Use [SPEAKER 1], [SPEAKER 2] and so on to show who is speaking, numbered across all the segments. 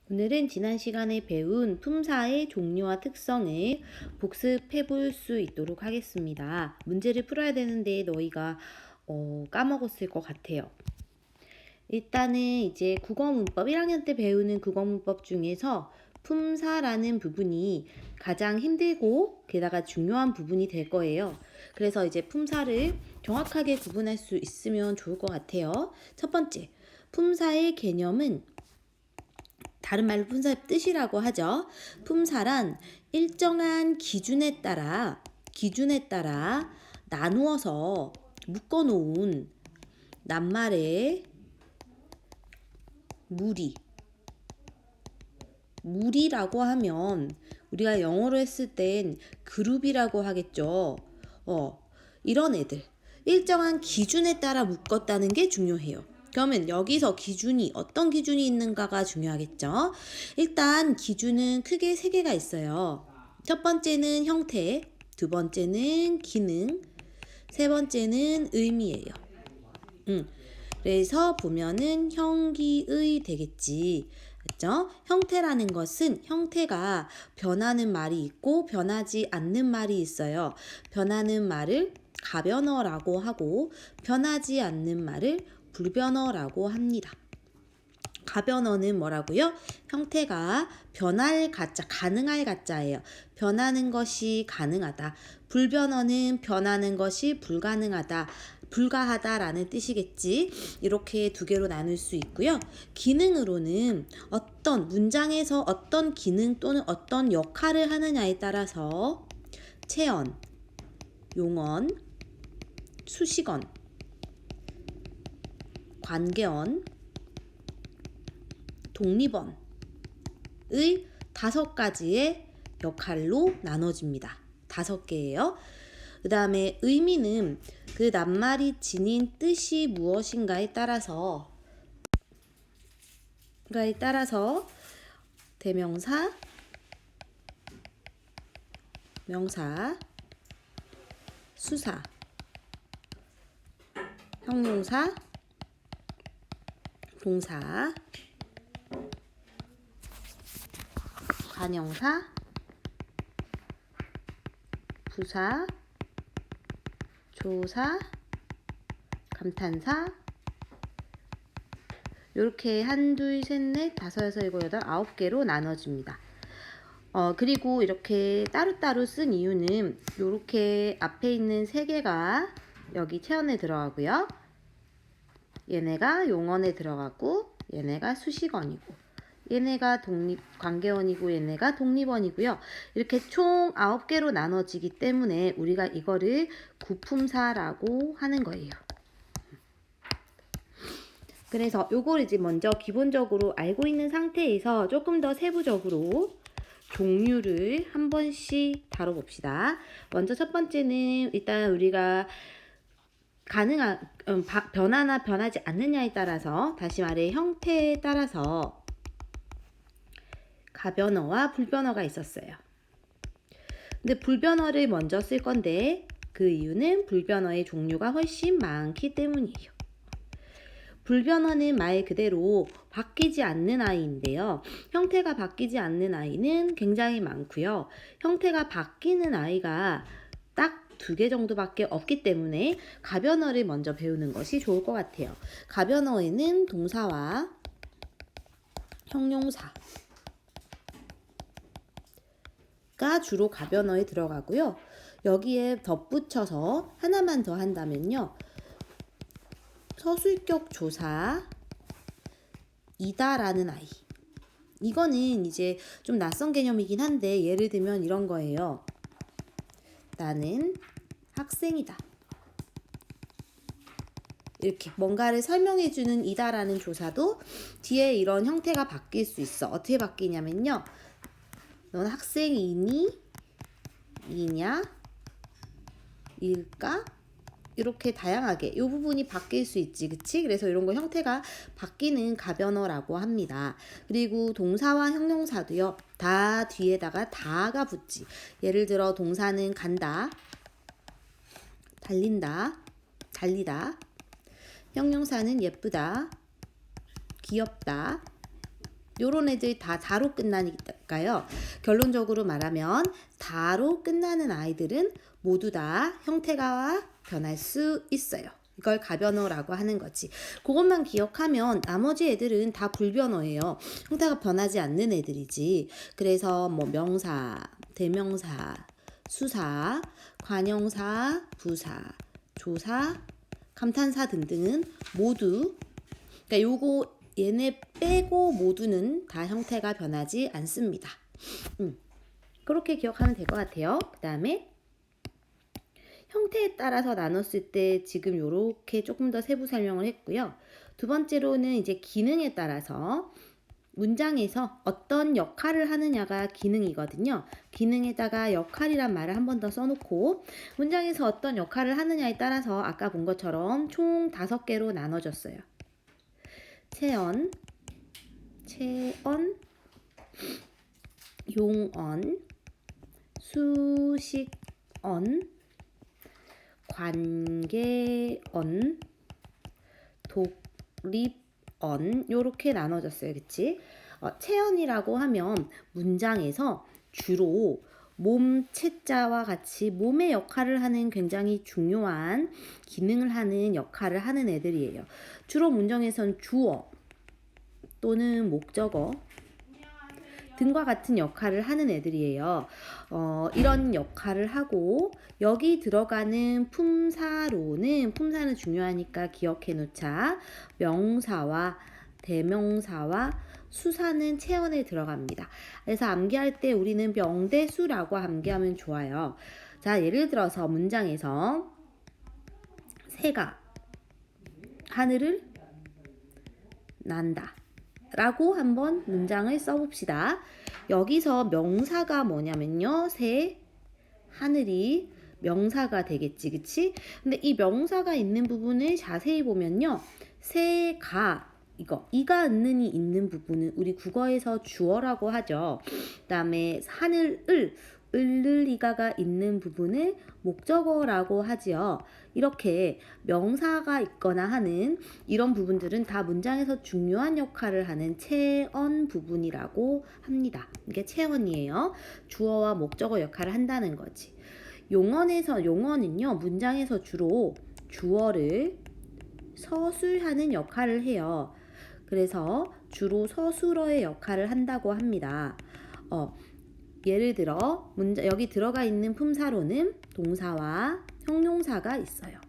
[SPEAKER 1] 오늘은 지난 시간에 배운 품사의 종류와 특성을 복습해 볼 수 있도록 하겠습니다. 문제를 풀어야 되는데 너희가 까먹었을 것 같아요. 일단은 이제 국어문법 1학년 때 배우는 국어문법 중에서 품사라는 부분이 가장 힘들고 게다가 중요한 부분이 될 거예요. 그래서 이제 품사를 정확하게 구분할 수 있으면 좋을 것 같아요. 첫 번째, 품사의 개념은 다른 말로 품사의 뜻이라고 하죠. 품사란 일정한 기준에 따라 나누어서 묶어놓은 낱말의 무리라고 하면 우리가 영어로 했을 땐 그룹이라고 하겠죠. 이런 애들 일정한 기준에 따라 묶었다는 게 중요해요. 그러면 여기서 기준이 어떤 기준이 있는가가 중요하겠죠. 일단 기준은 크게 3개가 있어요. 첫 번째는 형태, 두 번째는 기능, 세 번째는 의미예요. 그래서 보면은 형기의 되겠지. 그렇죠? 형태라는 것은 형태가 변하는 말이 있고 변하지 않는 말이 있어요. 변하는 말을 가변어라고 하고 변하지 않는 말을 불변어라고 합니다. 가변어는 뭐라고요? 형태가 변할 가짜, 가능할 가짜예요. 변하는 것이 가능하다. 불변어는 변하는 것이 불가하다라는 뜻이겠지. 이렇게 2개로 나눌 수 있고요. 기능으로는 어떤 문장에서 어떤 기능 또는 어떤 역할을 하느냐에 따라서 체언, 용언, 수식언, 관계언, 독립언의 5가지의 역할로 나눠집니다. 5개예요. 그 다음에 의미는 그 낱말이 지닌 뜻이 무엇인가에 따라서 대명사, 명사, 수사, 형용사, 동사, 관형사, 부사, 조사, 감탄사 이렇게 1, 2, 3, 4, 5, 6, 7, 8, 9개로 나눠집니다. 그리고 이렇게 따로따로 쓴 이유는 이렇게 앞에 있는 3개가 여기 체언에 들어가고요. 얘네가 용언에 들어가고 얘네가 수식언이고 얘네가 관계언이고 얘네가 독립언이고요. 이렇게 총 9개로 나눠지기 때문에 우리가 이거를 구품사라고 하는 거예요. 그래서 요걸 이제 먼저 기본적으로 알고 있는 상태에서 조금 더 세부적으로 종류를 한 번씩 다뤄봅시다. 먼저 첫 번째는 일단 우리가 변하나 변하지 않느냐에 따라서, 다시 말해 형태에 따라서 가변어와 불변어가 있었어요. 근데 불변어를 먼저 쓸 건데 그 이유는 불변어의 종류가 훨씬 많기 때문이에요. 불변어는 말 그대로 바뀌지 않는 아이인데요. 형태가 바뀌지 않는 아이는 굉장히 많고요. 형태가 바뀌는 아이가 딱 2개 정도밖에 없기 때문에 가변어를 먼저 배우는 것이 좋을 것 같아요. 가변어에는 동사와 형용사가 주로 가변어에 들어가고요. 여기에 덧붙여서 하나만 더 한다면요. 서술격 조사이다라는 아이. 이거는 이제 좀 낯선 개념이긴 한데 예를 들면 이런 거예요. 나는 학생이다. 이렇게 뭔가를 설명해주는 이다라는 조사도 뒤에 이런 형태가 바뀔 수 있어. 어떻게 바뀌냐면요. 넌 학생이니? 이냐? 일까? 이렇게 다양하게 이 부분이 바뀔 수 있지, 그치? 그래서 이런 거 형태가 바뀌는 가변어라고 합니다. 그리고 동사와 형용사도요, 다 뒤에다가 다가 붙지. 예를 들어 동사는 간다, 달린다, 달리다. 형용사는 예쁘다, 귀엽다, 요런 애들 다 다로 끝나니까요. 결론적으로 말하면 다로 끝나는 아이들은 모두 다 형태가 변할 수 있어요. 이걸 가변어라고 하는 거지. 그것만 기억하면 나머지 애들은 다 불변어예요. 형태가 변하지 않는 애들이지. 그래서 뭐 명사, 대명사, 수사, 관형사, 부사, 조사, 감탄사 등등은 모두, 그러니까 요거 얘네 빼고 모두는 다 형태가 변하지 않습니다. 그렇게 기억하면 될 것 같아요. 그 다음에 형태에 따라서 나눴을 때 지금 요렇게 조금 더 세부 설명을 했고요. 두 번째로는 이제 기능에 따라서 문장에서 어떤 역할을 하느냐가 기능이거든요. 기능에다가 역할이란 말을 한 번 더 써놓고 문장에서 어떤 역할을 하느냐에 따라서 아까 본 것처럼 총 5개로 나눠졌어요. 체언, 용언, 수식언, 관계언, 독립언 요렇게 나눠졌어요. 그치? 체언이라고 하면 문장에서 주로 몸, 체자와 같이 몸의 역할을 하는 굉장히 중요한 기능을 하는 역할을 하는 애들이에요. 주로 문장에선 주어 또는 목적어 등과 같은 역할을 하는 애들이에요. 이런 역할을 하고 여기 들어가는 품사는 중요하니까 기억해 놓자. 명사와 대명사와 수사는 체언에 들어갑니다. 그래서 암기할 때 우리는 명대수라고 암기하면 좋아요. 자, 예를 들어서 문장에서 새가 하늘을 난다 라고 한번 문장을 써봅시다. 여기서 명사가 뭐냐면요. 새, 하늘이 명사가 되겠지. 그치? 근데 이 명사가 있는 부분을 자세히 보면요. 새가 이가 은는이 있는 부분은 우리 국어에서 주어라고 하죠. 그 다음에 하늘을 을리가가 있는 부분을 목적어라고 하지요. 이렇게 명사가 있거나 하는 이런 부분들은 다 문장에서 중요한 역할을 하는 체언 부분이라고 합니다. 이게 체언이에요. 주어와 목적어 역할을 한다는 거지. 용언은요, 문장에서 주로 주어를 서술하는 역할을 해요. 그래서 주로 서술어의 역할을 한다고 합니다. 예를 들어 여기 들어가 있는 품사로는 동사와 형용사가 있어요.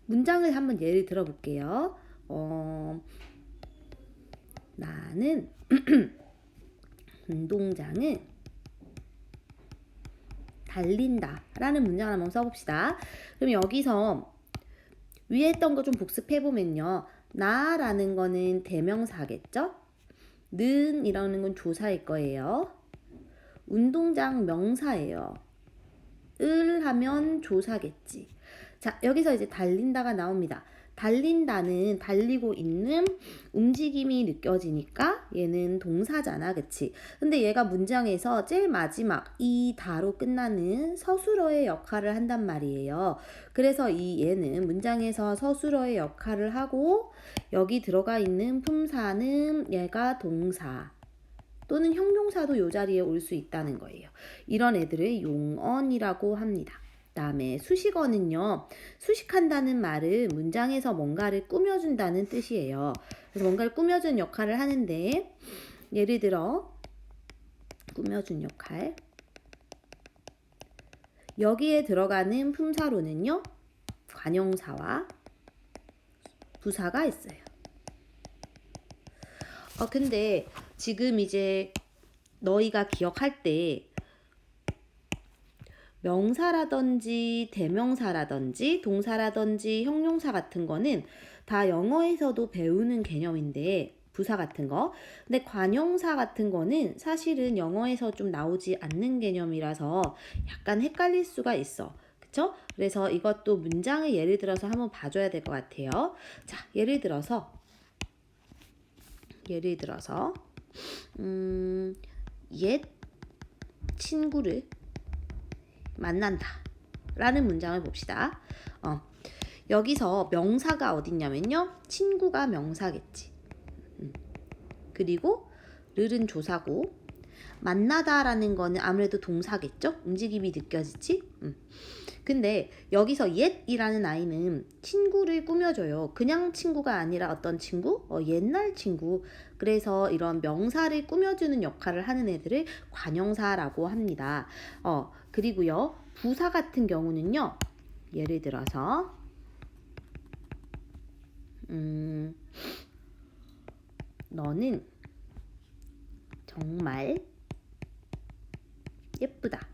[SPEAKER 1] 문장을 한번 예를 들어볼게요. 나는 운동장을 달린다 라는 문장을 한번 써봅시다. 그럼 여기서 위에 했던 거 좀 복습해보면요. 나라는 거는 대명사겠죠? 는 이라는 건 조사일 거예요. 운동장 명사예요. 을 하면 조사겠지. 자, 여기서 이제 달린다가 나옵니다. 달린다는 달리고 있는 움직임이 느껴지니까 얘는 동사잖아. 그치? 근데 얘가 문장에서 제일 마지막 이 다로 끝나는 서술어의 역할을 한단 말이에요. 그래서 얘는 문장에서 서술어의 역할을 하고 여기 들어가 있는 품사는 얘가 동사 또는 형용사도 이 자리에 올 수 있다는 거예요. 이런 애들을 용언이라고 합니다. 다음에 수식어는요. 수식한다는 말은 문장에서 뭔가를 꾸며준다는 뜻이에요. 그래서 뭔가를 꾸며준 역할을 하는데 예를 들어 꾸며준 역할 여기에 들어가는 품사로는요. 관형사와 부사가 있어요. 근데 지금 이제 너희가 기억할 때 명사라든지 대명사라든지 동사라든지 형용사 같은 거는 다 영어에서도 배우는 개념인데 부사 같은 거. 근데 관형사 같은 거는 사실은 영어에서 좀 나오지 않는 개념이라서 약간 헷갈릴 수가 있어. 그쵸? 그래서 이것도 문장을 예를 들어서 한번 봐줘야 될 것 같아요. 자, 예를 들어서 옛 친구를 만난다 라는 문장을 봅시다. 여기서 명사가 어딨냐면요. 친구가 명사겠지. 그리고 를은 조사고, 만나다라는 거는 아무래도 동사겠죠? 움직임이 느껴지지? 근데 여기서 옛이라는 아이는 친구를 꾸며줘요. 그냥 친구가 아니라 어떤 친구? 옛날 친구. 그래서 이런 명사를 꾸며주는 역할을 하는 애들을 관형사라고 합니다. 그리고요, 부사 같은 경우는요, 예를 들어서 너는 정말 예쁘다.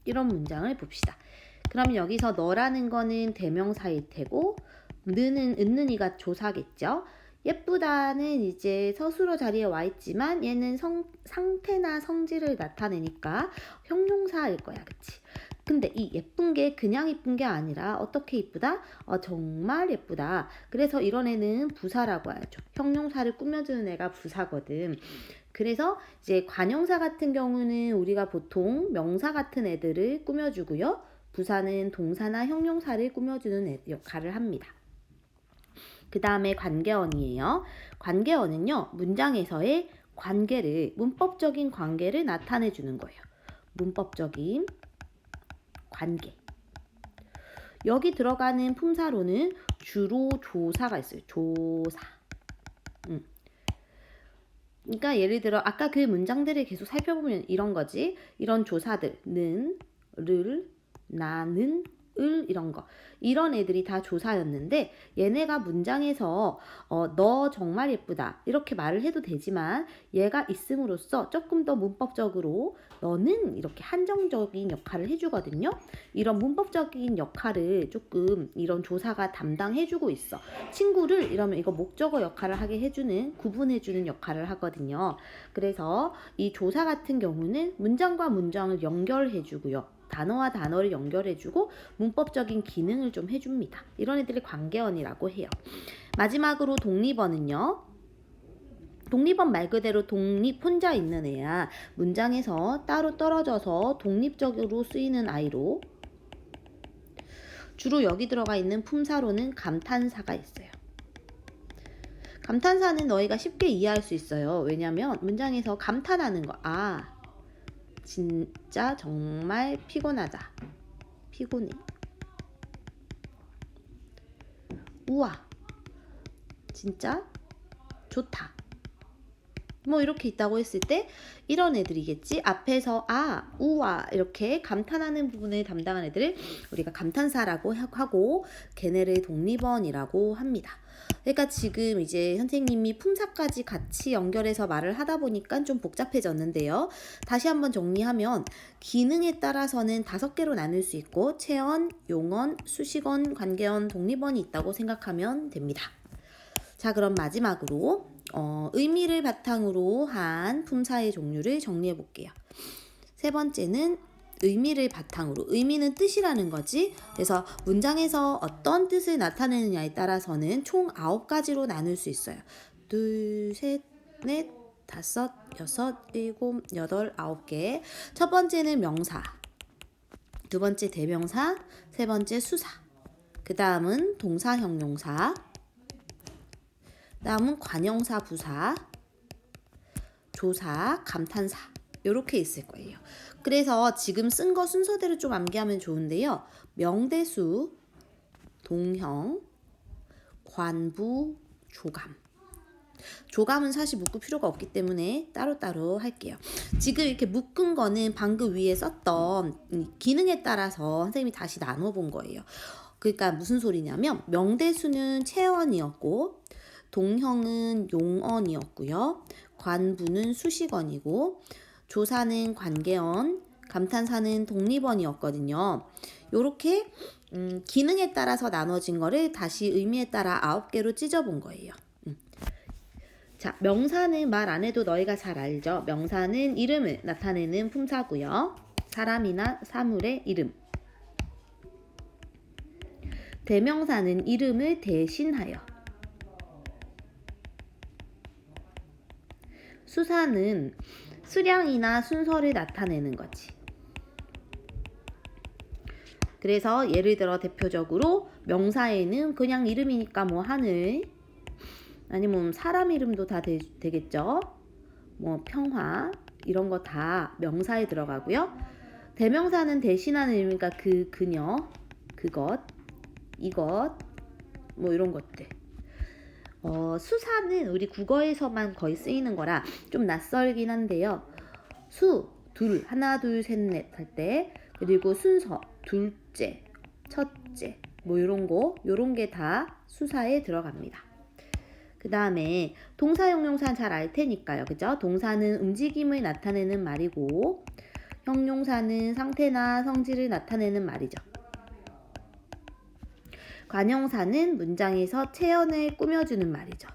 [SPEAKER 1] 이런 문장을 봅시다. 그럼 여기서 너라는 거는 대명사일 테고, 은는이가 조사겠죠. 예쁘다는 이제 서술어 자리에 와 있지만 얘는 상태나 성질을 나타내니까 형용사일 거야, 그치? 근데 이 예쁜 게 그냥 예쁜 게 아니라 어떻게 예쁘다? 정말 예쁘다. 그래서 이런 애는 부사라고 하죠. 형용사를 꾸며주는 애가 부사거든. 그래서 이제 관형사 같은 경우는 우리가 보통 명사 같은 애들을 꾸며주고요. 부사는 동사나 형용사를 꾸며주는 역할을 합니다. 그 다음에 관계어이에요. 관계어는요, 문장에서의 관계를, 문법적인 관계를 나타내 주는 거예요. 문법적인 관계. 여기 들어가는 품사로는 주로 조사가 있어요. 조사. 그러니까 예를 들어 아까 그 문장들을 계속 살펴보면 이런 거지. 이런 조사들, 는, 를, 나는, 을 이런 거. 이런 애들이 다 조사였는데 얘네가 문장에서 너 정말 예쁘다 이렇게 말을 해도 되지만 얘가 있음으로써 조금 더 문법적으로 너는 이렇게 한정적인 역할을 해주거든요. 이런 문법적인 역할을 조금 이런 조사가 담당해주고 있어. 친구를 이러면 이거 목적어 역할을 하게 해주는, 구분해주는 역할을 하거든요. 그래서 이 조사 같은 경우는 문장과 문장을 연결해주고요. 단어와 단어를 연결해주고 문법적인 기능을 좀 해줍니다. 이런 애들이 관계어이라고 해요. 마지막으로 독립어는요. 독립어 말 그대로 독립, 혼자 있는 애야. 문장에서 따로 떨어져서 독립적으로 쓰이는 아이로, 주로 여기 들어가 있는 품사로는 감탄사가 있어요. 감탄사는 너희가 쉽게 이해할 수 있어요. 왜냐면 문장에서 감탄하는 거, 진짜 정말 피곤하다. 피곤해. 우와. 진짜 좋다. 뭐 이렇게 있다고 했을 때 이런 애들이겠지. 앞에서 우와 이렇게 감탄하는 부분을 담당한 애들을 우리가 감탄사라고 하고 걔네를 독립어이라고 합니다. 그러니까 지금 이제 선생님이 품사까지 같이 연결해서 말을 하다 보니까 좀 복잡해졌는데요. 다시 한번 정리하면 기능에 따라서는 5개로 나눌 수 있고 체언, 용언, 수식언, 관계언, 독립언이 있다고 생각하면 됩니다. 자, 그럼 마지막으로 의미를 바탕으로 한 품사의 종류를 정리해 볼게요. 세 번째는 의미를 바탕으로. 의미는 뜻이라는 거지. 그래서 문장에서 어떤 뜻을 나타내느냐에 따라서는 총 9가지로 나눌 수 있어요. 2, 3, 4, 5, 6, 7, 8, 9개. 첫 번째는 명사, 두 번째 대명사, 세 번째 수사, 그 다음은 동사, 형용사, 다음은 관형사, 부사, 조사, 감탄사 이렇게 있을 거예요. 그래서 지금 쓴 거 순서대로 좀 암기하면 좋은데요. 명대수, 동형, 관부, 조감. 조감은 사실 묶을 필요가 없기 때문에 따로따로 할게요. 지금 이렇게 묶은 거는 방금 위에 썼던 기능에 따라서 선생님이 다시 나눠본 거예요. 그러니까 무슨 소리냐면 명대수는 체언이었고 동형은 용언이었고요. 관부는 수식언이고 조사는 관계언, 감탄사는 독립언이었거든요. 요렇게 기능에 따라서 나눠진 거를 다시 의미에 따라 9개로 찢어본 거예요. 자, 명사는 말 안 해도 너희가 잘 알죠? 명사는 이름을 나타내는 품사고요. 사람이나 사물의 이름. 대명사는 이름을 대신하여. 수사는 수량이나 순서를 나타내는 거지. 그래서 예를 들어 대표적으로 명사에는 그냥 이름이니까 뭐 하늘, 아니면 사람 이름도 다 되겠죠. 뭐 평화 이런 거 다 명사에 들어가고요. 대명사는 대신하는 의미니까 그, 그녀, 그것, 이것, 뭐 이런 것들. 수사는 우리 국어에서만 거의 쓰이는 거라 좀 낯설긴 한데요. 수, 둘, 하나, 둘, 셋, 넷 할 때, 그리고 순서, 둘째, 첫째, 뭐 요런 게 다 수사에 들어갑니다. 그 다음에 동사, 형용사는 잘 알 테니까요. 그죠? 동사는 움직임을 나타내는 말이고, 형용사는 상태나 성질을 나타내는 말이죠. 관형사는 문장에서 체언을 꾸며주는 말이죠.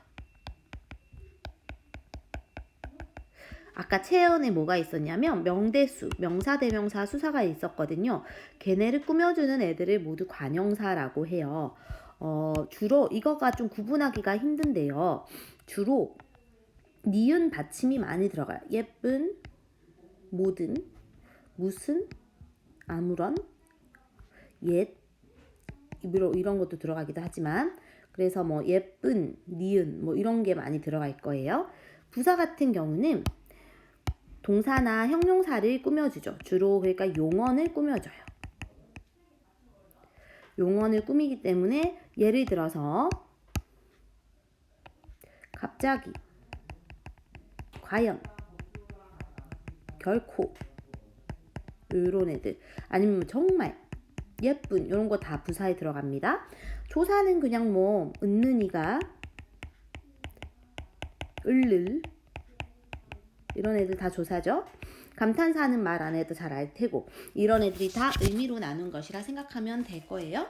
[SPEAKER 1] 아까 체언에 뭐가 있었냐면 명대수, 명사, 대명사, 수사가 있었거든요. 걔네를 꾸며주는 애들을 모두 관형사라고 해요. 주로 이거가 좀 구분하기가 힘든데요. 주로 니은 받침이 많이 들어가요. 예쁜, 모든, 무슨, 아무런, 옛, 이런 것도 들어가기도 하지만 그래서 뭐 예쁜, 니은 뭐 이런 게 많이 들어갈 거예요. 부사 같은 경우는 동사나 형용사를 꾸며주죠. 주로 그러니까 용언을 꾸며줘요. 용언을 꾸미기 때문에 예를 들어서 갑자기, 과연, 결코 이런 애들 아니면 정말, 예쁜 이런 거 다 부사에 들어갑니다. 조사는 그냥 뭐 은는이가, 을를 이런 애들 다 조사죠. 감탄사는 말 안 해도 잘 알 테고 이런 애들이 다 의미로 나눈 것이라 생각하면 될 거예요.